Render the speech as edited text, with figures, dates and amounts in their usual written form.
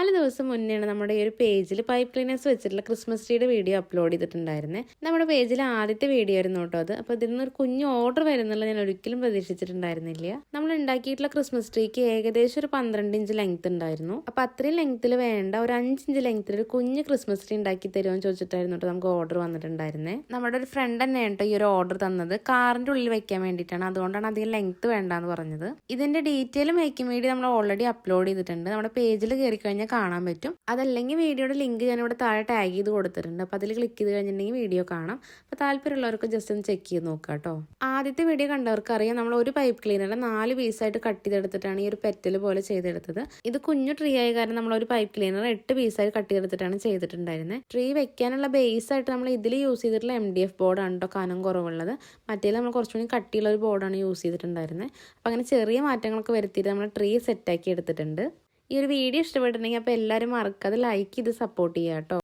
4 ദിവസം മുന്നെയാണ് നമ്മുടെ ഈ ഒരു പേജിൽ പൈപ്പ് ക്ലീനേഴ്സ് വെച്ചിട്ടുള്ള ക്രിസ്മസ് ട്രീയുടെ വീഡിയോ അപ്ലോഡ് ചെയ്തിട്ടുണ്ടായിരുന്നേ. നമ്മുടെ പേജിൽ ആദ്യത്തെ വീഡിയോ ആയിരുന്നു കേട്ടോ അത്. അപ്പോൾ ഇതിൽ നിന്നൊരു കുഞ്ഞു ഓർഡർ വരുന്നുള്ള ഞാൻ ഒരിക്കലും പ്രതീക്ഷിച്ചിട്ടുണ്ടായിരുന്നില്ല. നമ്മൾ ഉണ്ടാക്കിയിട്ടുള്ള ക്രിസ്മസ് ട്രീക്ക് ഏകദേശം ഒരു 12 ഇഞ്ച് ലെങ്ത് ഉണ്ടായിരുന്നു. അപ്പോൾ അത്രയും ലെങ്ത്തിൽ വേണ്ട ഒരു 5 ഇഞ്ച് ലെങ്ത്തിൽ ഒരു കുഞ്ഞ് ക്രിസ്മസ് ട്രീ ഉണ്ടാക്കി തരുമെന്ന് ചോദിച്ചിട്ടായിരുന്നു കേട്ടോ നമുക്ക് ഓർഡർ വന്നിട്ടുണ്ടായിരുന്നേ. നമ്മുടെ ഒരു ഫ്രണ്ട് തന്നെയാണ് കേട്ടോ ഈ ഒരു ഓർഡർ തന്നത്. കാറിന്റെ ഉള്ളിൽ വെക്കാൻ വേണ്ടിയിട്ടാണ്, അതുകൊണ്ടാണ് അധികം ലെങ്ത് വേണ്ടാന്ന് പറഞ്ഞത്. ഇതിന്റെ ഡീറ്റെയിൽ മേക്കിംഗ് വീഡിയോ നമ്മൾ ഓൾറെഡി അപ്ലോഡ് ചെയ്തിട്ടുണ്ട്. നമ്മുടെ പേജിൽ കയറി കഴിഞ്ഞാൽ കാണാൻ പറ്റും. അതല്ലെങ്കിൽ വീഡിയോയുടെ ലിങ്ക് ഞാൻ ഇവിടെ താഴെ ടാഗ് ചെയ്ത് കൊടുത്തിട്ടുണ്ട്. അപ്പോൾ അതിൽ ക്ലിക്ക് ചെയ്ത് കഴിഞ്ഞിട്ടുണ്ടെങ്കിൽ വീഡിയോ കാണാം. അപ്പോൾ താല്പര്യമുള്ളവർക്ക് ജസ്റ്റ് ഒന്ന് ചെക്ക് ചെയ്ത് നോക്കാം കേട്ടോ. ആദ്യത്തെ വീഡിയോ കണ്ടവർക്ക് അറിയാം, നമ്മൾ ഒരു പൈപ്പ് ക്ലീനറിനെ 4 പീസായിട്ട് കട്ട് ചെയ്തെടുത്തിട്ടാണ് ഈ ഒരു പെറ്റൽ പോലെ ചെയ്തെടുത്തത്. ഇത് കുഞ്ഞു ട്രീ ആയ കാരണം നമ്മൾ ഒരു പൈപ്പ് ക്ലീനർ 8 പീസായി കട്ട് ചെയ്തെടുത്തിട്ടാണ് ചെയ്തിട്ടുണ്ടായിരുന്നത്. ട്രീ വെക്കാനുള്ള ബേസ് ആയിട്ട് നമ്മൾ ഇതിൽ യൂസ് ചെയ്തിട്ടുള്ള MDF ബോർഡാണ് കേട്ടോ കനം കുറവുള്ളത്. മറ്റേ നമ്മൾ കുറച്ചുകൂടി കട്ടിയുള്ള ഒരു ബോർഡാണ് യൂസ് ചെയ്തിട്ടുണ്ടായിരുന്നത്. അപ്പോൾ അങ്ങനെ ചെറിയ മാറ്റങ്ങളൊക്കെ വരുത്തിയിട്ട് നമ്മൾ ട്രീ സെറ്റാക്കി എടുത്തിട്ടുണ്ട്. ഈ ഒരു വീഡിയോ ഇഷ്ടപ്പെട്ടിട്ടുണ്ടെങ്കിൽ അപ്പോൾ എല്ലാവരും മറക്കാതെ ലൈക്ക് ചെയ്ത് സപ്പോർട്ട് ചെയ്യാം കേട്ടോ.